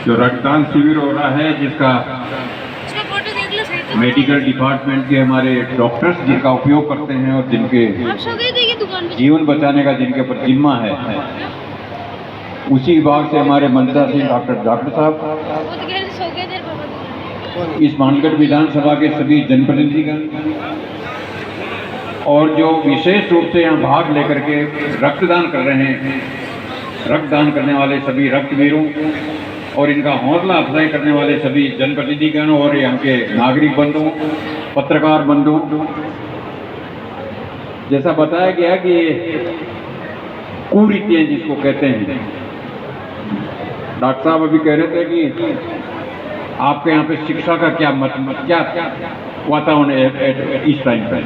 जो रक्तदान शिविर हो रहा है, जिसका मेडिकल डिपार्टमेंट के हमारे डॉक्टर्स जिसका उपयोग करते हैं और जिनके जीवन बचाने का जिनके ऊपर जिम्मा है, उसी विभाग से हमारे मंत्रा सिंह डॉक्टर साहब, इस मानगढ़ विधानसभा के सभी जनप्रतिनिधिगण और जो विशेष रूप से यहाँ भाग लेकर के रक्तदान कर रहे हैं, रक्तदान करने वाले सभी रक्तवीरों और इनका हौसला अफजाई करने वाले सभी जनप्रतिनिधिगण और यहाँ के नागरिक बंधुओं, पत्रकार बंधुओं, जैसा बताया गया कि कुरीतियाँ जिसको कहते हैं, डॉक्टर साहब अभी कह रहे थे कि आपके यहाँ पे शिक्षा का क्या क्या वातावरण है इस टाइम पे।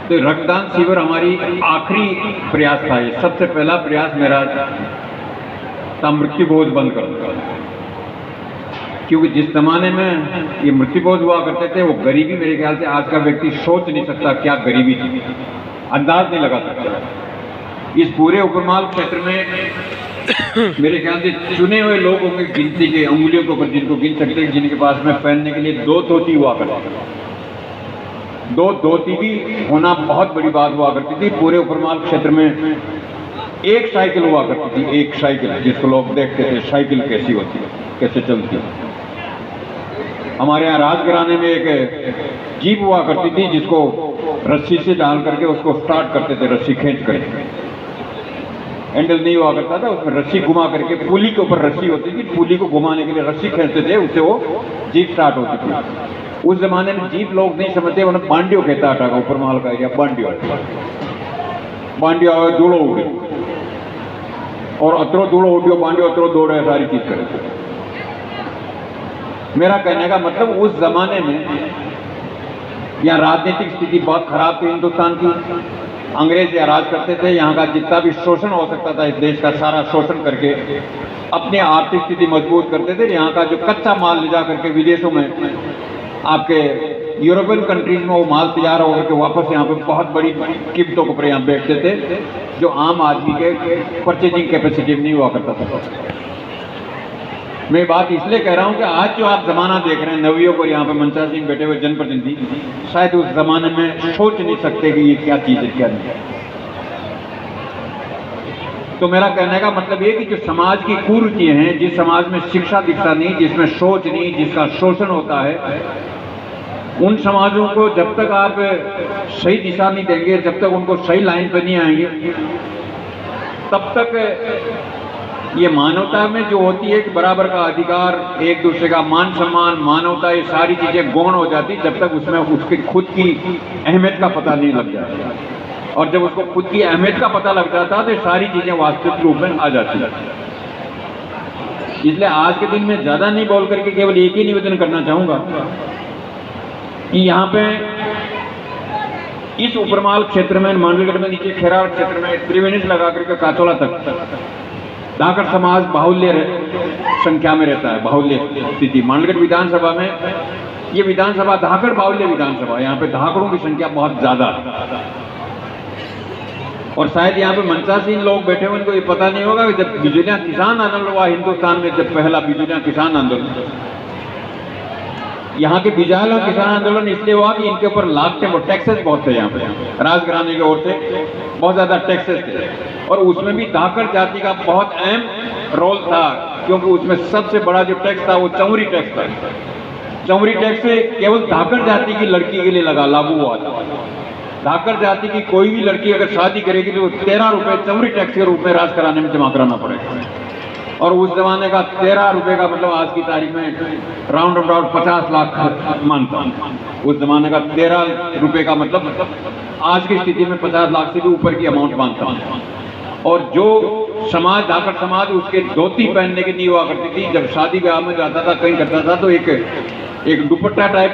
तो रक्तदान शिविर हमारी आखिरी प्रयास था, ये सबसे पहला प्रयास मेरा था मृत्यु भोज बंद करने का, क्योंकि जिस जमाने में ये मृत्यु भोज हुआ करते थे वो गरीबी मेरे ख्याल से आज का व्यक्ति सोच नहीं सकता क्या गरीबी थी, अंदाज नहीं लगा सकता। इस पूरे उपरमाल क्षेत्र में मेरे ख्याल से चुने हुए लोग होंगे गिनती के उंगलियों के ऊपर जिनको गिन सकते हैं, जिनके पास में पहनने के लिए 2 धोती हुआ करते थे। 2 धोती भी होना बहुत बड़ी बात हुआ करती थी। पूरे उपरमाल क्षेत्र में एक साइकिल हुआ करती थी, एक साइकिल जिसको लोग देखते थे साइकिल कैसी होती है, कैसे चलती है। हमारे यहाँ राजघराने में एक जीप हुआ करती थी जिसको रस्सी से डाल करके उसको स्टार्ट करते थे, रस्सी खींच करके, हैंडल नहीं हुआ करता था, उसमें रस्सी घुमा करके, पुली के ऊपर रस्सी होती थी, पुली को घुमाने के लिए रस्सी खींचते थे, उससे वो जीप स्टार्ट होती थी। उस जमाने में जीप लोग नहीं समझते, उन्हें बांडियो कहता था, उपरमाल का एरिया बांडियो, बांडियो दूड़ो उड़े और अतरो दूड़ो उड़ियो बांडियो अतरो दौड़े, सारी चीज करे। मेरा कहने का मतलब उस जमाने में यहाँ राजनीतिक स्थिति बहुत खराब थी हिंदुस्तान की, अंग्रेज यहाँ राज करते थे, यहाँ का जितना भी शोषण हो सकता था इस देश का सारा शोषण करके अपनी आर्थिक स्थिति मजबूत करते थे। यहाँ का जो कच्चा माल ले जा करके विदेशों में, आपके यूरोपियन कंट्रीज में वो माल तैयार होकर के वापस यहाँ पे बहुत बड़ी कीमतों के ऊपर यहाँ बेचते थे, जो आम आदमी के परचेजिंग कैपेसिटी नहीं हुआ करता था। मैं बात इसलिए कह रहा हूँ कि आज जो आप जमाना देख रहे हैं, नवयुवक और यहाँ पे मंत्रा सिंह बैठे हुए जनप्रतिनिधि, शायद उस जमाने में सोच नहीं सकते कि ये क्या चीज है क्या नहीं। तो मेरा कहने का मतलब ये कि जो समाज की कुरीतियां हैं, जिस समाज में शिक्षा दीक्षा नहीं, जिसमें सोच नहीं, जिसका शोषण होता है, उन समाजों को जब तक आप सही दिशा नहीं देंगे, जब तक उनको सही लाइन पर नहीं आएंगे, तब तक ये मानवता में जो होती है कि बराबर का अधिकार, एक दूसरे का मान सम्मान, मानवता, ये सारी चीजें गौण हो जाती जब तक उसमें उसकी खुद की अहमियत का पता नहीं लग जाता। और जब उसको खुद की अहमियत का पता लग जाता तो ये सारी चीजें वास्तविक रूप में आ जाती है। इसलिए आज के दिन में ज्यादा नहीं बोल करके केवल एक ही निवेदन करना चाहूंगा कि यहाँ पे इस उपरमाल क्षेत्र में, मांडलगढ़ में, नीचे खेरार क्षेत्र में, त्रिवेणी लगा करके काचोला तक धाकड़ समाज बाहुल्य संख्या में रहता है, बाहुल्य स्थिति। मांडलगढ़ विधानसभा में ये विधानसभा धाकड़ बाहुल्य विधानसभा, यहाँ पे धाकड़ों की संख्या बहुत ज्यादा है। और शायद यहाँ पे मंत्रा सिंह लोग बैठे हुए, उनको ये पता नहीं होगा कि जब बिजुलियां किसान आंदोलन हुआ हिंदुस्तान में, जब पहला बिजुलियां किसान आंदोलन, यहाँ के बिजाला किसान आंदोलन इसलिए हुआ कि इनके ऊपर लागते वो टैक्सेस बहुत थे, यहाँ पे राजघराने की ओर से बहुत ज्यादा टैक्सेस थे, और उसमें भी धाकड़ जाति का बहुत अहम रोल था, क्योंकि उसमें सबसे बड़ा जो टैक्स था वो चौरी टैक्स था। चौरी टैक्स से केवल धाकड़ जाति की लड़की के लिए लागू हुआ था। धाकड़ जाति की कोई भी लड़की अगर शादी करेगी तो 13 रुपए चौरी टैक्स के रूप में राजघराने में जमा कराना पड़ेगा। और उस जमाने का 13 रुपए का मतलब आज की तारीख में राउंड अबाउट 50 लाख मानता हूँ। उस जमाने का 13 रुपए का मतलब आज की स्थिति में 50 लाख से भी ऊपर की अमाउंट मानता हूँ। और जो समाज, धाकड़ समाज, उसके धोती पहनने की नहीं हुआ करती थी। जब शादी ब्याह में जाता था, कहीं करता था, तो एक दुपट्टा टाइप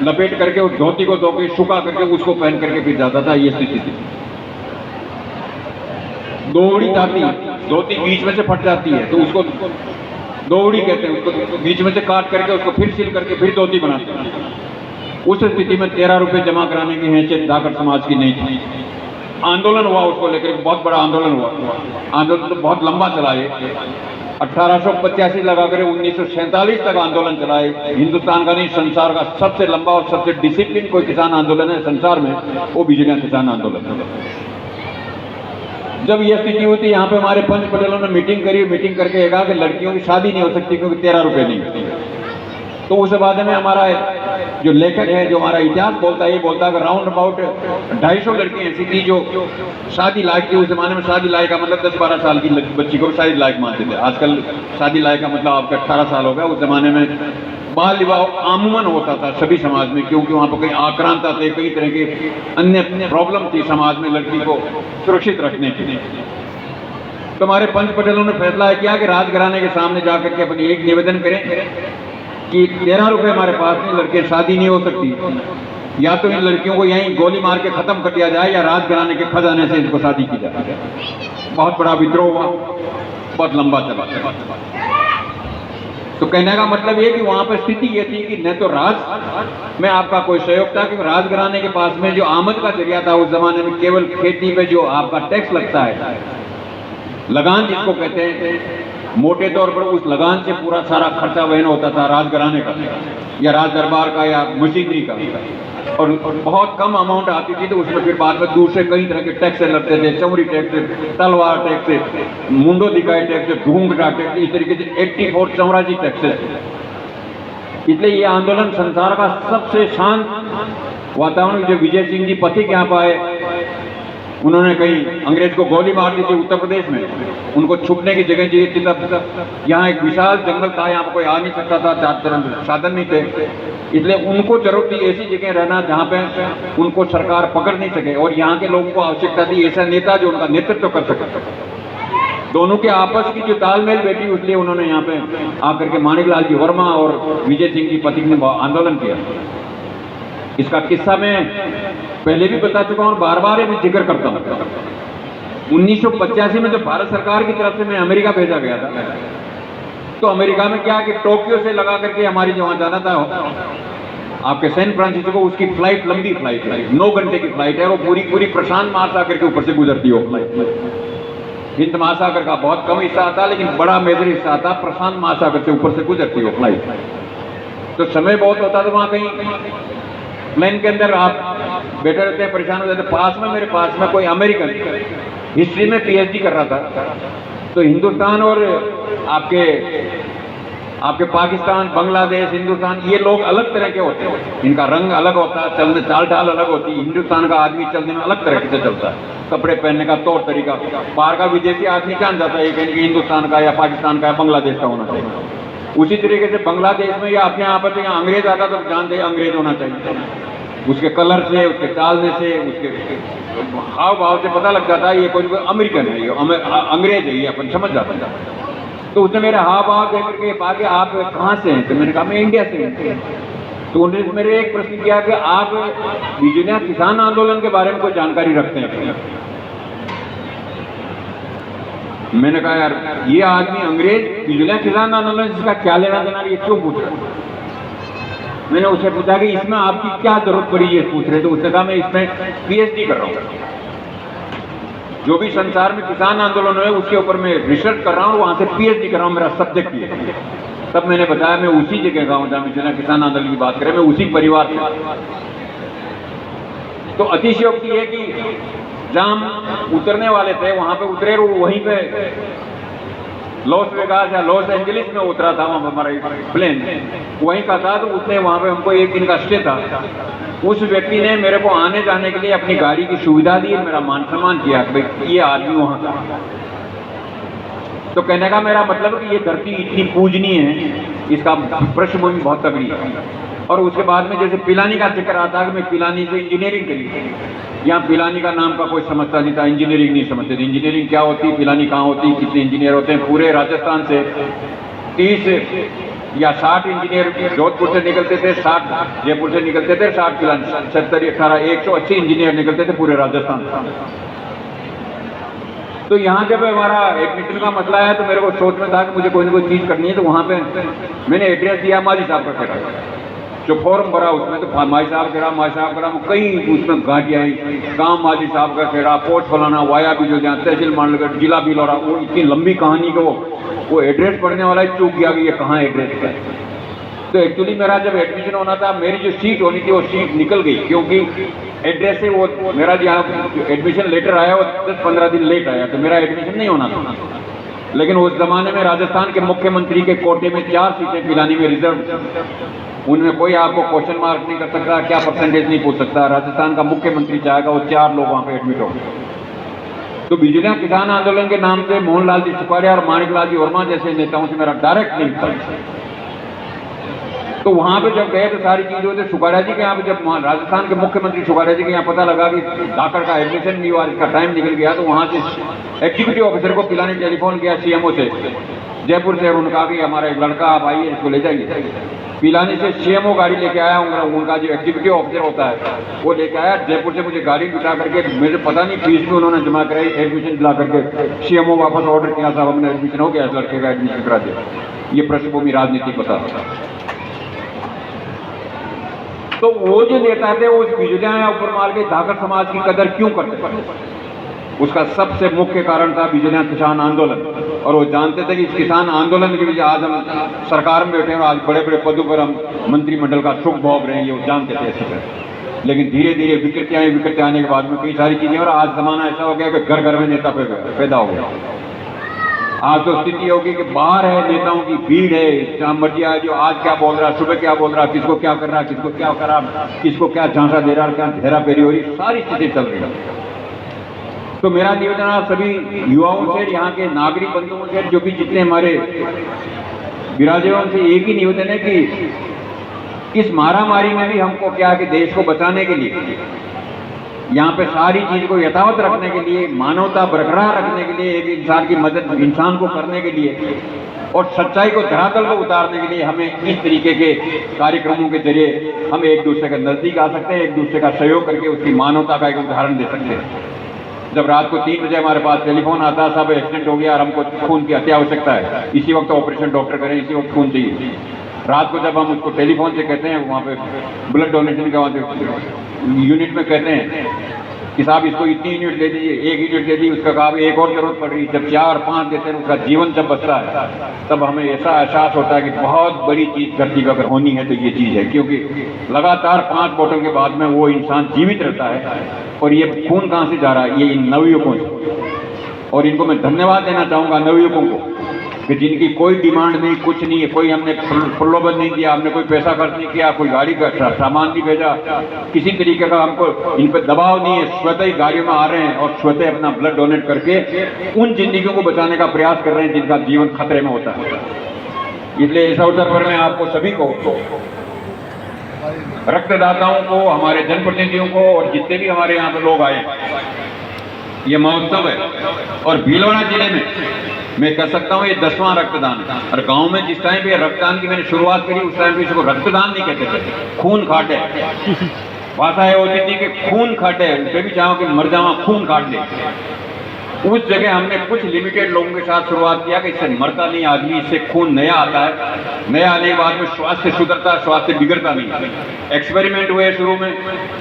लपेट करके उस धोती को धो के सुखा करके उसको पहन करके फिर जाता था। ये स्थिति थी। दोहड़ी जाती, धोती बीच में से फट जाती है तो उसको दोहड़ी कहते हैं, उसको बीच में से काट करके उसको फिर सिल करके फिर धोती बनाते हैं। उस स्थिति में 13 रुपए जमा कराने की हैसियत धाकड़ समाज की नहीं थी। आंदोलन हुआ उसको लेकर, बहुत बड़ा आंदोलन हुआ। आंदोलन तो बहुत लंबा चला है, 1885 लगाकर 1947 तक आंदोलन चलाए। हिंदुस्तान का नहीं, संसार का सबसे लंबा और सबसे डिसिप्लिन कोई किसान आंदोलन है संसार में, वो बिजलियां किसान आंदोलन है। जब यह स्थिति हुई थी, यहाँ पे हमारे पंच पटेलों ने मीटिंग करी। मीटिंग करके कहा कि लड़कियों की शादी नहीं हो सकती क्योंकि 13 रुपए नहीं। तो उस बाद में हमारा जो लेखक है, जो हमारा इतिहास बोलता है, ये बोलता है कि राउंड अबाउट 250 लड़कियां ऐसी थी जो शादी लायक थी। उस जमाने में शादी लायक का मतलब 10-12 साल की बच्ची को शादी लायक मानते थे। आजकल शादी लायक का मतलब आपका 18 साल हो गया। उस जमाने में बाल विवाह आमूमन होता था सभी समाज में, क्योंकि वहाँ पर कई आक्रांता थे, कई तरह की अन्य प्रॉब्लम थी समाज में लड़की को सुरक्षित रखने के लिए। तो हमारे पंच पटेलों ने फैसला किया कि राजघराने के सामने जाकर के अपनी एक निवेदन करें कि 13 रुपए हमारे पास नहीं, लड़के शादी नहीं हो सकती, या तो इन लड़कियों को यहीं गोली मार के खत्म कर दिया जाए या राजघराने के खजाने से इनको शादी की जाए। बहुत बड़ा विद्रोह हुआ, बहुत लंबा चला। तो कहने का मतलब ये कि वहां पर स्थिति ये थी कि न तो राज में आपका कोई सहयोग था, क्योंकि राजघराने के पास में जो आमद का जरिया था उस जमाने में केवल खेती पे जो आपका टैक्स लगता है, लगान जिसको कहते हैं, मोटे तौर पर उस लगान से पूरा सारा खर्चा वहन होता था राजघराने का या राज दरबार का या मशीनरी का, और बहुत कम अमाउंट आती थी। तो उसमें फिर बाद में दूसरे कई तरह के टैक्स लगते थे, चमड़ी टैक्स, तलवार टैक्स, मुंडो दिखाई टैक्स, घूंघटा टैक्स, इस तरीके से 84 चौरासी टैक्सेस। इसलिए ये आंदोलन संसार का सबसे शांत वातावरण, जो विजय सिंह जी पथिक यहाँ पाए, उन्होंने कहीं अंग्रेज को गोली मार दी थी उत्तर प्रदेश में, उनको छुपने की जगह चाहिए थी। तब यहाँ एक विशाल जंगल था, यहाँ पर कोई आ नहीं सकता था, चार साधन नहीं थे, इसलिए उनको जरूरत थी ऐसी जगह रहना जहाँ पे उनको सरकार पकड़ नहीं सके, और यहाँ के लोगों को आवश्यकता थी ऐसा नेता जो उनका नेतृत्व कर सके। दोनों के आपस की जो तालमेल बैठी, इसलिए उन्होंने यहाँ पे आकर के माणिकलाल जी वर्मा और विजय सिंह जी पथिक ने आंदोलन किया। इसका किस्सा मैं पहले भी बता चुका हूं और बार बार मैं जिक्र करता हूं। 1985 में जब भारत सरकार की तरफ से मैं अमेरिका भेजा गया था, तो अमेरिका में क्या कि टोक्यो से लगा करके हमारी जो वहां जाना था आपके सैन फ्रांसिस्को, उसकी फ्लाइट लंबी फ्लाइट है, 9 घंटे की फ्लाइट है। वो पूरी प्रशांत महासागर के ऊपर से गुजरती हो फ्लाइट। हिंद महासागर का बहुत कम हिस्सा आता, लेकिन बड़ा मेजर हिस्सा आता प्रशांत महासागर से ऊपर से गुजरती हो फ्लाइट। तो समय बहुत होता था वहां, कहीं प्लेन के अंदर आप बैठे रहते हैं, परेशान हो जाते। पास में मेरे पास में कोई अमेरिकन हिस्ट्री में पीएचडी कर रहा था। तो हिंदुस्तान और आपके पाकिस्तान, बांग्लादेश, हिंदुस्तान, ये लोग अलग तरह के होते हैं, इनका रंग अलग होता है, चलने चाल ढाल अलग होती है। हिंदुस्तान का आदमी चलने में अलग तरह से चलता है, कपड़े पहनने का तौर तरीका। बाहर का विदेशी आदमी जान जाता है कि हिंदुस्तान का या पाकिस्तान का या बांग्लादेश का होना चाहिए। उसी तरीके से बांग्लादेश में या अपने आप यहाँ अंग्रेज आता तो जानते हैं अंग्रेज होना चाहिए, उसके कलर से, उसके चालने से, उसके हाव भाव से पता लग जाता है ये कोई अमेरिकन है, ये अंग्रेज है, ये अपन समझ जाते हैं। तो उसने मेरे हाव भाव देख करके कहा कि आप कहाँ से हैं? तो मैंने कहा मैं इंडिया से हूँ। तो उन्होंने मेरे एक प्रश्न किया कि आप बिजलियां किसान आंदोलन के बारे में कोई जानकारी रखते हैं? मैंने कहा यार ये आदमी अंग्रेज बिजलियां किसान आंदोलन जिसका क्या लेना देना, ये क्यों पूछ रहा? मैंने उससे पूछा कि इसमें आपकी क्या जरूरत पड़ी ये पूछ रहे? तो उसने कहा मैं इसमें पीएचडी कर रहा हूँ, जो भी संसार में किसान आंदोलन है उसके ऊपर मैं रिसर्च कर रहा हूँ, वहां से पीएचडी कर रहा हूँ, मेरा सब्जेक्ट ये है। तब मैंने बताया मैं उसी जगह का हूँ जहाँ बिजलियां किसान आंदोलन की बात करें, मैं उसी परिवार से। तो अतिशयोक्ति है कि जहाँ हम उतरने वाले थे वहां पे उतरे, वहीं पे लॉस वेगास या लॉस एंजलिस में उतरा था वहां हमारा प्लेन, वहीं का था। तो उसने वहां पे हमको एक दिन का स्टे था। उस व्यक्ति ने मेरे को आने जाने के लिए अपनी गाड़ी की सुविधा दी, मेरा मान सम्मान किया कि भाई ये आदमी वहां का। तो कहने का मेरा मतलब कि ये धरती इतनी पूजनीय है, इसका पृष्ठभूमि बहुत तगड़ी है। और उसके बाद में जैसे पिलानी का जिक्र आता है कि मैं पिलानी से इंजीनियरिंग करी, यहाँ पिलानी का नाम का कोई समझता नहीं था, इंजीनियरिंग नहीं समझते थे। इंजीनियरिंग क्या होती है, पिलानी कहाँ होती है, कितने इंजीनियर होते हैं? पूरे राजस्थान से 30 या 60 इंजीनियर जोधपुर से निकलते थे, 60 जयपुर से निकलते थे, 60 पिलानी, 70, 18, 180 इंजीनियर निकलते थे पूरे राजस्थान से। तो यहाँ जब हमारा एडमिशन का मसला है तो मेरे को सोच में था कि मुझे कोई ना कोई चीज़ करनी है। तो वहाँ पे मैंने एड्रेस दिया माली साहब का, जो फॉर्म भरा उसमें तो माई साहब करा कई उसमें गांठियाँ आई, काम माजी साहब का कह रहा, पोस्ट फलाना, वाया भी जो जहाँ तहसील मांडलगढ़ जिला भी लौड़ा, वो इतनी लंबी कहानी को वो एड्रेस पढ़ने वाला ही चूक गया कि ये कहाँ एड्रेस है। तो एक्चुअली मेरा जब एडमिशन होना था, मेरी जो सीट होनी थी वो सीट निकल गई, क्योंकि एड्रेस से वो मेरा जहाँ एडमिशन लेटर आया वो 10-15 दिन लेट आया, तो मेरा एडमिशन नहीं होना था। लेकिन उस जमाने में राजस्थान के मुख्यमंत्री के कोटे में 4 सीटें पिलानी में रिजर्व, उनमें कोई आपको क्वेश्चन मार्क नहीं कर सकता, क्या परसेंटेज नहीं पूछ सकता। राजस्थान का मुख्यमंत्री चाहेगा वो 4 लोग वहाँ पे एडमिट हो गए। तो बिजलियां किसान आंदोलन के नाम से मोहनलाल जी सुखाड़िया और माणिकलाल जी वर्मा जैसे नेताओं से मेरा डायरेक्ट लिंक था। तो वहां पे जब गए तो सारी चीजें होते, सुखाड़िया जी के यहाँ पे जब राजस्थान के मुख्यमंत्री सुखाड़िया जी के यहाँ पता लगा कि धाकड़ का एडमिशन नहीं हुआ, इसका टाइम निकल गया, तो वहां से एग्जीक्यूटिव ऑफिसर को पिलाने टेलीफोन किया सीएमओ से, जयपुर से, उन्होंने कहा कि हमारा एक लड़का आप आइए इसको ले जाइए। पिलानी से सीएमओ गाड़ी लेके आया, उनका जो एग्जीक्यूटिव ऑफिसर होता है वो लेके आया जयपुर से, मुझे गाड़ी बिठा करके, मुझे पता नहीं फीस भी उन्होंने जमा कराई, एडमिशन दिला करके सीएमओ वापस ऑर्डर किया, साहब हमने एडमिशन हो गया, लड़के का एडमिशन करा दिया। ये पृष्ठभूमि राजनीति बता था। तो वो जो नेता थे वो उस बिजलियां या ऊपर मार के धाकड़ समाज की कदर क्यों करते? उसका सबसे मुख्य कारण था बिजलियां किसान आंदोलन, और वो जानते थे कि इस किसान आंदोलन के लिए आज हम सरकार में बैठे हैं और आज बड़े बड़े पदों पर हम मंत्रिमंडल का सुख भोग रहे हैं, ये वो जानते थे ऐसे तरह। लेकिन धीरे धीरे विकृतियां आने के बाद में कई सारी चीजें, और आज जमाना ऐसा हो गया कि घर घर में नेता पैदा हो गया। आज तो स्थिति होगी कि बाहर है, नेताओं की भीड़ है, जहां मर्जी आए, जो आज क्या बोल रहा है, सुबह क्या बोल रहा है, किसको क्या कर रहा है, किसको क्या कर रहा, किसको क्या झांसा दे रहा है, क्या घेरा पेरी हो रही, सारी चीजें चल रही है। तो मेरा निवेदन है सभी युवाओं से, यहाँ के नागरिक बंधुओं से, जो भी जितने हमारे विराजमान से एक ही निवेदन है कि इस मारामारी में भी हमको क्या कि देश को बचाने के लिए, यहाँ पे सारी चीज को यथावत रखने के लिए, मानवता बरकरार रखने के लिए, एक इंसान की मदद इंसान को करने के लिए और सच्चाई को धरातल पर उतारने के लिए हमें इस तरीके के कार्यक्रमों के जरिए हम एक दूसरे के नजदीक आ सकते हैं, एक दूसरे का सहयोग करके उसकी मानवता का एक उदाहरण दे सकते हैं। जब रात को 3 बजे हमारे पास टेलीफोन आता, सब एक्सीडेंट हो गया और हमको खून की अति आवश्यकता है, इसी वक्त ऑपरेशन डॉक्टर करें, इसी वक्त खून चाहिए। रात को जब हम उसको टेलीफोन से कहते हैं, वहाँ पे ब्लड डोनेशन का यूनिट में कहते हैं कि साहब इसको इतनी यूनिट दे दीजिए, 1 यूनिट दे दीजिए, उसका कहा एक और जरूरत पड़ रही है। जब 4-5 देते हैं, उसका जीवन जब बचता है, तब हमें ऐसा एहसास होता है कि बहुत बड़ी चीज धरती पर अगर होनी है तो ये चीज है, क्योंकि लगातार 5 बोतल के बाद में वो इंसान जीवित रहता है। और ये खून कहाँ से जा रहा है? ये इन नवयुवकों से। और इनको मैं धन्यवाद देना चाहूंगा नवयुवकों को कि जिनकी कोई डिमांड नहीं, कुछ नहीं है, कोई हमने प्रलोभन नहीं दिया, हमने कोई पैसा खर्च नहीं किया, कोई गाड़ी का सामान नहीं भेजा, किसी तरीके का हमको इन पर दबाव नहीं है। स्वतः ही गाड़ियों में आ रहे हैं और स्वतः अपना ब्लड डोनेट करके उन जिंदगियों को बचाने का प्रयास कर रहे हैं जिनका जीवन खतरे में होता है। इसलिए इस अवसर पर मैं आपको सभी को, रक्तदाताओं को, हमारे जनप्रतिनिधियों को और जितने भी हमारे यहाँ पे लोग आए, ये महोत्सव है। और भीलवाड़ा जिले में मैं कह सकता हूँ ये 10वां रक्तदान है। और गांव में जिस टाइम पे रक्तदान की मैंने शुरुआत करी, उस टाइम पे इसको रक्तदान नहीं कहते थे, खून खाटे भाषा है होती थी कि खून खाटे, उसे भी चाहो कि मर जावा, खून काट ले। उस जगह हमने कुछ लिमिटेड लोगों के साथ शुरुआत किया कि इससे मरता नहीं आदमी, इससे खून नया आता है, नया आने के बाद में स्वास्थ्य सुधरता है, स्वास्थ्य बिगड़ता नहीं। एक्सपेरिमेंट हुए शुरू में,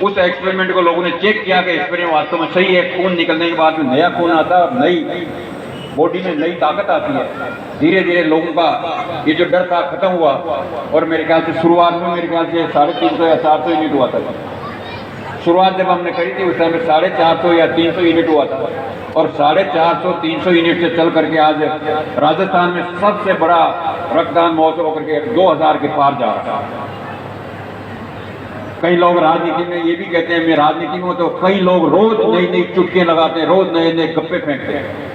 उस एक्सपेरिमेंट को लोगों ने चेक किया कि एक्सपेरिमेंट वास्तव में सही है, खून निकलने के बाद में नया खून आता है और नई बॉडी में नई ताकत आती है। धीरे धीरे लोगों का ये जो डर था खत्म हुआ। और मेरे ख्याल से शुरुआत में मेरे ख्याल से 350 या 400 यूनिट हुआ था। शुरुआत जब हमने करी थी उस टाइम में 450 या 300 यूनिट हुआ था। और 450-300 यूनिट से चल करके आज राजस्थान में सबसे बड़ा रक्तदान महोत्सव होकर के 2000 के पार जा रहा है। कई लोग राजनीति में ये भी कहते हैं, मैं राजनीति में, तो कई लोग रोज नई नई चुटकियां लगाते हैं, रोज नए नए गप्पे फेंकते हैं।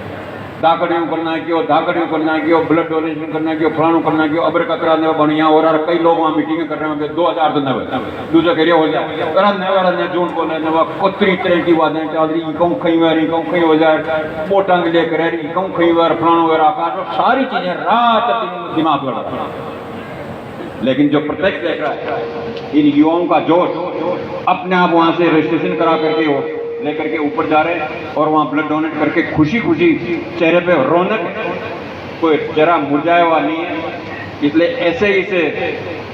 धाकड़ियों करना है क्यों, धाकड़ियों करना है क्यों, ब्लड डोनेशन करना है क्यों, फलाणु करना है क्यों, अबर कतरा न बढ़िया। और कई लोग वहाँ मीटिंग कर रहे होंगे 2000 तो नवे दूसरा करिए हो जाए जून को कोतरी तरह की बातें चल रही, कहूँ कई बार कहूँ कहीं हो जाए, बोटंग लेकर रह रही, कहूँ कई बार फलाणु वगैरह आकाश, सारी चीजें रात दिमाग लगा। लेकिन जो प्रत्यक्ष देख रहा है, इन युवाओं का जोश, अपने आप वहाँ से रजिस्ट्रेशन करा करके हो लेकर के ऊपर जा रहे हैं और वहाँ ब्लड डोनेट करके खुशी खुशी चेहरे पे रौनक, कोई चेहरा मुरझाया हुआ नहीं है। इसलिए ऐसे ही से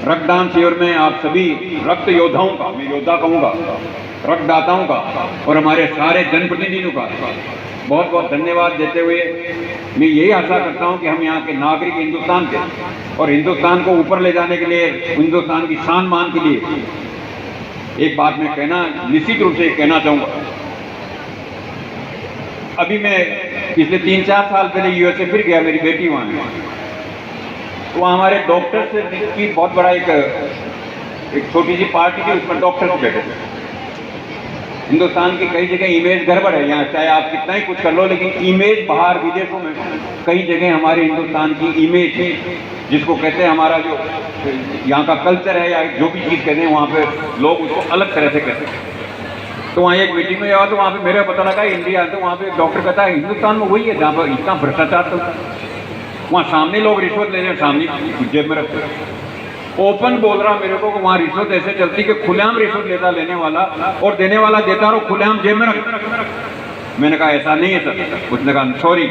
रक्तदान शिविर में आप सभी रक्त योद्धाओं का, मैं योद्धा कहूँगा, रक्तदाताओं का और हमारे सारे जनप्रतिनिधियों का बहुत बहुत धन्यवाद देते हुए मैं यही आशा करता हूं कि हम यहाँ के नागरिक हिंदुस्तान के और हिंदुस्तान को ऊपर ले जाने के लिए, हिंदुस्तान की शान मान के लिए एक बात मैं कहना निश्चित रूप से कहना चाहूँगा। अभी मैं पिछले 3-4 साल पहले यूएसए फिर गया, मेरी बेटी वहाँ है, तो वहाँ हमारे डॉक्टर्स की बहुत बड़ा एक छोटी सी पार्टी थी, उसमें डॉक्टर्स बैठे थे। हिंदुस्तान की कई जगह इमेज गड़बड़ है यहाँ, चाहे आप कितना ही कुछ कर लो, लेकिन इमेज बाहर विदेशों में कई जगह हमारे हिंदुस्तान की इमेज जिसको कहते हैं हमारा जो यहाँ का कल्चर है या जो भी चीज़ कहते हैं वहाँ पे लोग उसको अलग तरह से कहते हैं। तो वहाँ एक मीटिंग में गया तो वहाँ पे मेरे पता लगा इंडिया, तो वहाँ पे एक डॉक्टर कहता है हिंदुस्तान में वही है जहाँ पर इतना भ्रष्टाचार चलता है, वहाँ सामने लोग रिश्वत ले रहे हैं, सामने जेब में रखते हैं। ओपन बोल रहा मेरे को कि वहाँ रिश्वत ऐसे चलती कि खुलेआम रिश्वत लेता लेने वाला और देने वाला देता और खुलेआम जेब में रख। मैंने कहा ऐसा नहीं है सर। उसने कहा सॉरी,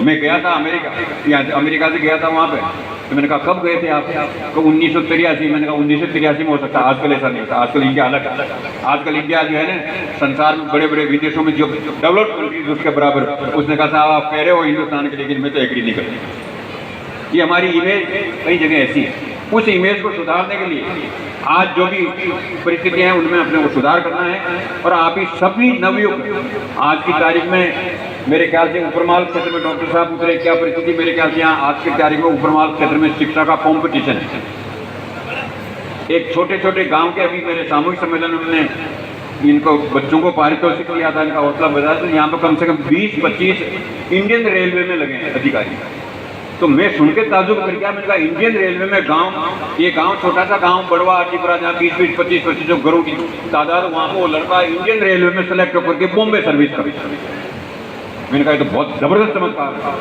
मैं गया था अमेरिका, या अमेरिका से गया था वहाँ पे। तो मैंने कहा कब गए थे आप? तो 1983। मैंने कहा 1983 में हो सकता है, आजकल ऐसा नहीं होता, आजकल इंडिया अलग है। आजकल इंडिया जो है ना संसार में बड़े बड़े विदेशों में जो डेवलप्ड कंट्रीज उसके बराबर। उसने कहा साहब आप कह रहे हो हिंदुस्तान के, लेकिन मैं तो एग्री नहीं करती। ये हमारी इमेज कई जगह ऐसी है, उस इमेज को सुधारने के लिए आज जो भी परिस्थितियां हैं उनमें अपने को सुधार करना है। और आप ही सभी नवयुवक आज की तारीख में मेरे ख्याल से उपरमाल क्षेत्र में डॉक्टर साहब उतरे, क्या परिस्थिति मेरे ख्याल से यहाँ आज की तारीख में उपरमाल क्षेत्र में शिक्षा का कॉम्पिटिशन है। एक छोटे छोटे गाँव के अभी मेरे सामूहिक सम्मेलन में इनको बच्चों को पारितोषिक दिया था, इनका हौसला बढ़ाया। तो यहाँ पर कम से कम 20-25 इंडियन रेलवे में लगे हैं अधिकारी। तो मैं सुन के ताजुब कर गया। मैंने कहा इंडियन रेलवे में गांव, ये गांव छोटा सा गांव बड़वा आजीपुरा, जहाँ 20-25 जो घरों की तादाद, वहाँ पर वो लड़का इंडियन रेलवे में सेलेक्ट होकर के बॉम्बे सर्विस कर। मैंने कहा ये तो बहुत जबरदस्त चमत्कार है।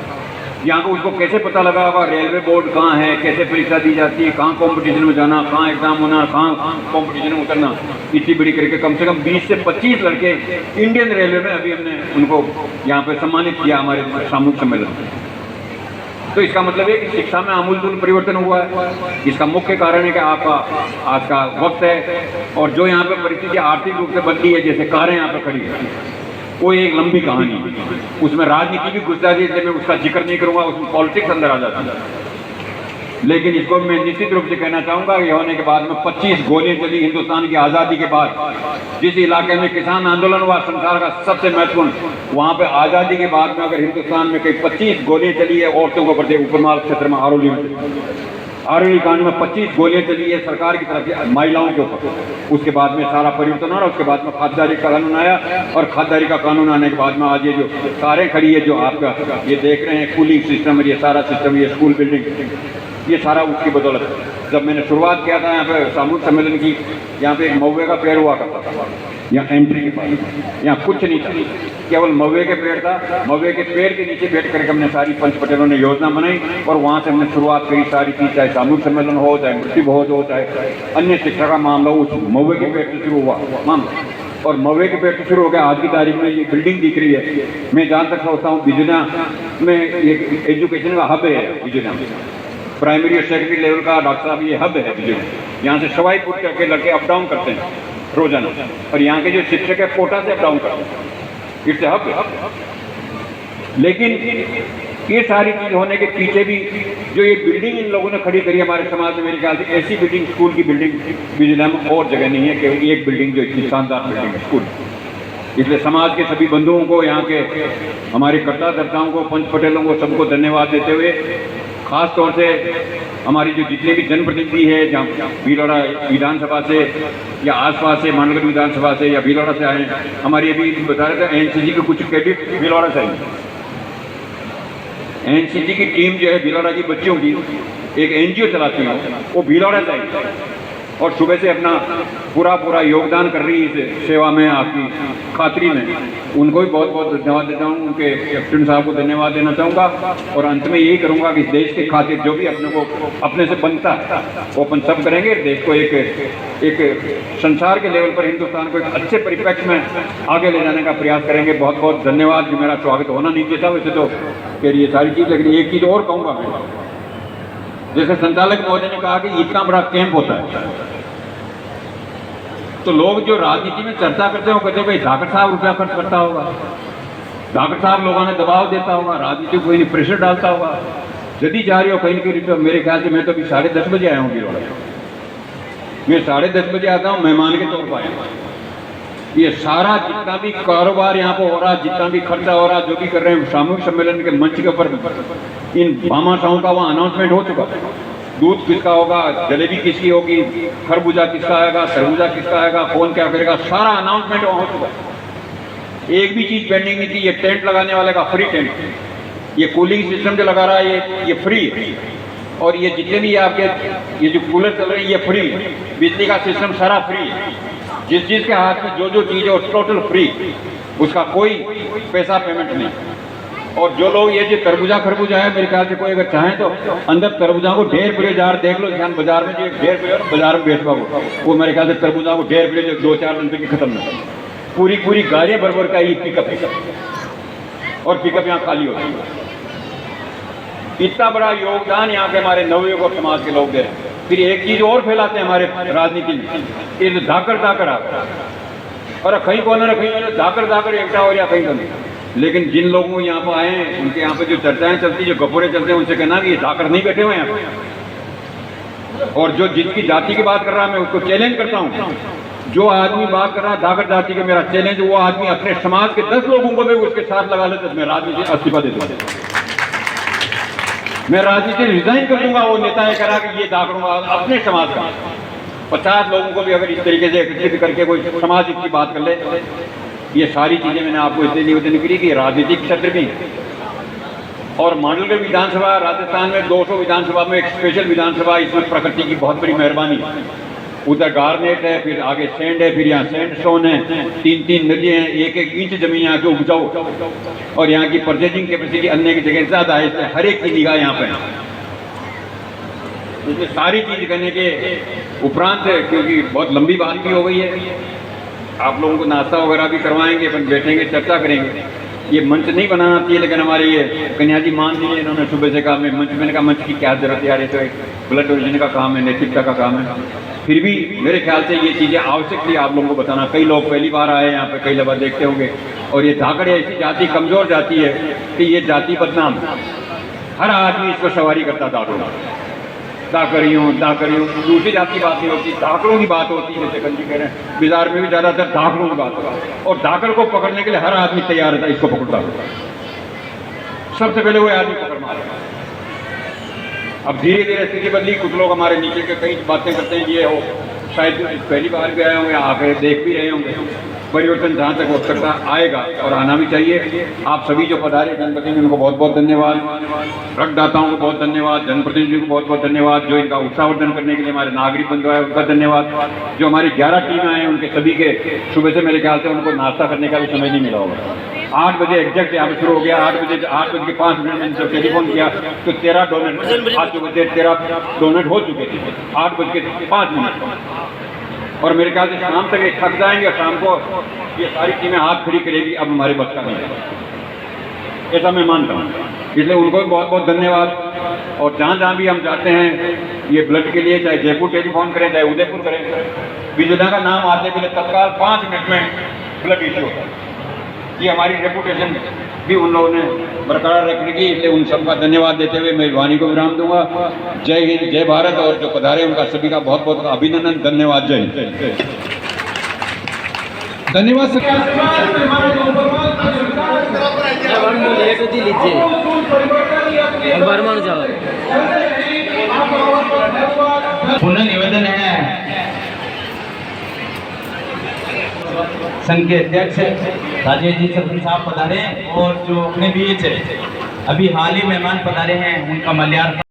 यहाँ को उसको कैसे पता लगा होगा रेलवे बोर्ड कहाँ है, कैसे परीक्षा दी जाती है, कहाँ कंपटीशन में जाना, कहाँ एग्जाम होना, कहाँ कंपटीशन में उतरना। इतनी बड़ी करके कम से कम 20 से 25 लड़के इंडियन रेलवे में अभी हमने उनको यहाँ पे सम्मानित किया हमारे सामूहिक सम्मेलन में। तो इसका मतलब है कि शिक्षा में आमूलचूल परिवर्तन हुआ है। इसका मुख्य कारण है कि आपका आज का वक्त है और जो यहाँ पे परिस्थिति आर्थिक रूप से बदली है, जैसे कारें यहाँ पे खड़ी है, वो एक लंबी कहानी है। उसमें राजनीति भी घुस जाती है, इसलिए मैं उसका जिक्र नहीं करूँगा, उसमें पॉलिटिक्स अंदर आ जाती है। लेकिन इसको मैं निश्चित रूप से कहना चाहूँगा कि होने के बाद में 25 गोलियां चली हिंदुस्तान की आज़ादी के बाद। जिस इलाके में किसान आंदोलन हुआ संसार का सबसे महत्वपूर्ण, वहाँ पे आज़ादी के बाद में अगर हिंदुस्तान में कहीं 25 गोलियां चली है औरतों को प्रति, उपरमाल क्षेत्र में आरोली कांड में 25 गोलियां चली है सरकार की तरफ से महिलाओं के ऊपर। उसके बाद में सारा परिवर्तन हो रहा, उसके बाद में खाददारी का कानून आया और खाददारी का कानून आने के बाद में आज ये जो कारें खड़ी है, जो आपका ये देख रहे हैं कूलिंग सिस्टम, ये सारा सिस्टम, ये स्कूल बिल्डिंग, ये सारा उसकी बदौलत है। जब मैंने शुरुआत किया था यहाँ पे सामूहिक सम्मेलन की, यहाँ पे एक महुए का पेड़ हुआ करता था, यहाँ एंट्री के पास, यहाँ कुछ नहीं था, केवल महुए के पेड़ था। महुए के पेड़ के नीचे बैठ करके हमने सारी पंच पटेलों ने योजना बनाई और वहाँ से हमने शुरुआत करी सारी चीज़, चाहे सामूहिक सम्मेलन हो, चाहे मृत्यु भोज हो, चाहे अन्य शिक्षा का मामला हो, उस महुए के पेड़ से शुरू हुआ मामला। और महुए के पेड़ से शुरू हो गया। आज की तारीख में ये बिल्डिंग दिख रही है, मैं जहाँ तक सोचता हूँ बिजनिया में एक एजुकेशन का हब है। बिजनिया प्राइमरी और सेकेंडरी लेवल का डॉक्टर साहब ये हब है बिजनिया। यहाँ से सवाईपुर के लड़के अप डाउन करते हैं रोजाना, और यहाँ के जो शिक्षक है कोटा से अप डाउन करते हैं। इट्स हब है। लेकिन ये सारी चीज होने के पीछे भी जो ये बिल्डिंग इन लोगों ने खड़ी करी हमारे समाज में, मेरे ख्याल से ऐसी बिल्डिंग, स्कूल की बिल्डिंग बिजनिया में और जगह नहीं है, केवल एक बिल्डिंग जो इतनी शानदार बिल्डिंग है स्कूल। इसलिए समाज के सभी बंधुओं को, यहाँ के हमारे कर्ता धर्ताओं को, पंच पटेलों को, सबको धन्यवाद देते हुए, खास तौर से हमारी जो जितने भी जनप्रतिनिधि है, जहाँ भीलवाड़ा विधानसभा से या आसपास से, मानगढ़ विधानसभा से या भीलवाड़ा से आए, हमारी अभी बता रहे थे एनसीसी के कुछ कैडेट भीलवाड़ा से आए। एनसीसी की टीम जो है भीलवाड़ा की बच्चियों की एक एनजीओ चलाती है, वो भीलवाड़ा से आई और सुबह से अपना पूरा योगदान कर रही है इस सेवा में, आपकी खातरी में। उनको भी बहुत बहुत धन्यवाद देता हूँ, उनके कैप्टन साहब को धन्यवाद देना चाहूँगा। और अंत में यही करूँगा कि देश के खातिर जो भी अपने को अपने से बनता है वो अपन सब करेंगे। देश को एक संसार के लेवल पर, हिंदुस्तान को एक अच्छे परिप्रेक्ष्य में आगे ले जाने का प्रयास करेंगे। बहुत बहुत धन्यवाद। जो मेरा स्वागत होना नहीं चाहता वैसे तो कह रही है सारी चीज़, लेकिन एक चीज़ और कहूँगा मैं, जैसे संचालक महोदय ने कहा कि इतना बड़ा कैंप होता है, तो लोग जो राजनीति में चर्चा करते हैं वो कहते हैं भाई धाकड़ साहब रुपया खर्च करता होगा, धाकड़ साहब लोगों ने दबाव देता होगा, राजनीति को कोई प्रेशर डालता होगा, यदि जा रही हो कहीं कहीं रुपया। मेरे ख्याल से मैं तो अभी 10:30 बजे आया हूँ गिरोड़ा। मैं 10:30 बजे आता हूँ, मेहमान के तौर पर आया हूँ। ये सारा जितना भी कारोबार यहाँ पर हो रहा, जितना भी खर्चा हो रहा, जो भी कर रहे हैं, सामूहिक सम्मेलन के मंच के ऊपर इन भामाशाहों का वहाँ अनाउंसमेंट हो चुका। दूध किसका होगा, जलेबी किसकी होगी, खरबूजा किसका आएगा, तरबूजा किसका आएगा, कौन क्या करेगा, सारा अनाउंसमेंट वहाँ हो चुका। एक भी चीज़ पेंडिंग नहीं थी। ये टेंट लगाने वाले का फ्री टेंट, ये कूलिंग सिस्टम जो लगा रहा है ये फ्री, और ये जितने भी आपके ये जो कूलर चल रहे हैं ये फ्री, बिजली का सिस्टम सारा फ्री। जिस चीज़ के हाथ में जो जो चीज़ है टोटल फ्री, उसका कोई पैसा पेमेंट नहीं। और जो लोग ये जो तरबूजा खरबूजा है, मेरे ख्याल से कोई अगर चाहें तो अंदर तरबूजा को 1.5 जार देख लो, यहाँ बाजार में जो 1.5 बाजार में बेचवा वो मेरे ख्याल से तरबूजा को 1.5 जो 2-4 दिन की खत्म नहीं, पूरी गाड़ियाँ भर का ये पिकअप और पिकअप यहाँ खाली होती है। इतना बड़ा योगदान यहाँ के हमारे नवयुवक और समाज के लोग दे रहे हैं। फिर एक चीज और फैलाते हैं हमारे राजनीति में, ये धाकड़ धाकड़ और कहीं कोने न कहीं धाकड़ एकटा हो या कहीं नहीं। लेकिन जिन लोगों को यहाँ पर आए हैं उनके यहाँ पे जो चर्चाएं चलती, जो गपोरे चलते हैं, उनसे कहना कि ये धाकड़ नहीं बैठे हुए हैं। और जो जिनकी जाति की बात कर रहा है मैं उसको चैलेंज करता हूँ। जो आदमी बात कर रहा है धाकड़ जाति के, मेरा चैलेंज, वो आदमी अपने समाज के 10 लोगों को भी उसके साथ लगा ले तो मैं राजनीति इस्तीफा दे दूंगा, मैं राजनीति रिजाइन कर दूंगा। वो नेता है करा कि ये धाकड़ूंगा अपने समाज का 50 लोगों को भी अगर इस तरीके से एकत्रित करके कोई समाज की बात कर ले। ये सारी चीजें मैंने आपको इसलिए निवेदन करी कि राजनीतिक क्षेत्र भी और मांडलगढ़ विधानसभा राजस्थान में 200 विधानसभा में एक स्पेशल विधानसभा, इसमें प्रकृति की बहुत बड़ी मेहरबानी है। उधर गार्नेट है, फिर आगे सैंड है, फिर यहाँ सैंडस्टोन है, 3-3 नदियाँ हैं, 1-1 इंच जमीन यहाँ के उपजाऊ, और यहाँ की परचेजिंग कैपेसिटी अन्य की जगह ज़्यादा है, इसलिए हर एक की निगाह यहाँ पे है। इसलिए सारी चीज़ करने के उपरांत है, क्योंकि बहुत लंबी बात भी हो गई है, आप लोगों को नाश्ता वगैरह भी करवाएंगे, अपन बैठेंगे, चर्चा करेंगे। ये मंच नहीं बनाना चाहिए, लेकिन हमारे ये कन्या जी मान लीजिए, इन्होंने सुबह से कहा मैं मंच, मैंने कहा मंच की क्या जरूरत है यार, ये तो एक ब्लड डोनेशन का काम है, नैतिकता का काम है। फिर भी मेरे ख्याल से ये चीज़ें आवश्यक थी आप लोगों को बताना। कई लोग पहली बार आए यहाँ पे, कई दफ़ा देखते होंगे। और ये धाकड़ ऐसी जाति, कमज़ोर जाति है कि ये जाति बदनाम, हर आदमी इसको सवारी करता धाकड़ों, दाकड़ियों दूसरी जाति की बात नहीं होती, धाकड़ों की बात होती है। जैसे कंजी कह रहे हैं, बाजार में भी ज़्यादातर धाकड़ों की बात होती है, और धाकड़ को पकड़ने के लिए हर आदमी तैयार रहता है, इसको पकड़ता है, सबसे पहले वो आदमी पकड़ मारेगा। अब धीरे धीरे स्थिति बदली, कुछ लोग हमारे नीचे के कई बातें करते हैं, ये हो शायद पहली बार भी आए होंगे, आके देख भी रहे होंगे। परिवर्तन जहाँ तक हो सकता आएगा और आना भी चाहिए। आप सभी जो पधारे जनप्रतिनिधि, उनको बहुत बहुत धन्यवाद, रक्तदाताओं को बहुत धन्यवाद, जनप्रतिनिधियों को बहुत बहुत धन्यवाद, जो इनका उत्साहवर्धन करने के लिए हमारे नागरिक बंधु आए उनका धन्यवाद, जो हमारी 11 टीमें आए उनके सभी के सुबह से मेरे ख्याल से उनको नाश्ता करने का भी समय नहीं मिला होगा। 8 बजे एग्जैक्ट यहाँ पे शुरू हो गया, 8 बजे 8:05 मैंने जब टेलीफोन किया तो 13 डोनेट आ चुके थे, 13 डोनेट हो चुके थे 8:05। और मेरे ख्याल से शाम तक थक जाएंगे, शाम को ये सारी टीमें हाथ खड़ी करेगी, अब हमारे बस का नहीं है, ऐसा मैं मानता हूँ। इसलिए उनको भी बहुत बहुत धन्यवाद। और जहाँ जहाँ भी हम जाते हैं ये ब्लड के लिए, चाहे जयपुर टेलीफोन करें, चाहे उदयपुर करें, विजेता का नाम आते पहले तत्काल 5 मिनट में ब्लड इश्यू होता है। ये हमारी रेपुटेशन भी उन लोगों ने बरकरार रखने की, इसलिए उन सबका धन्यवाद देते हुए मैं वाणी को विराम दूंगा। जय हिंद, जय भारत। और जो पधारे उनका सभी का बहुत बहुत अभिनंदन, धन्यवाद, जय हिंद, धन्यवाद। पुनः निवेदन है संघ के अध्यक्ष राजेश जी सरपंच साहब पधारे, और जो अपने बीच अभी हाल ही मेहमान पधारे हैं उनका मल्यार्पण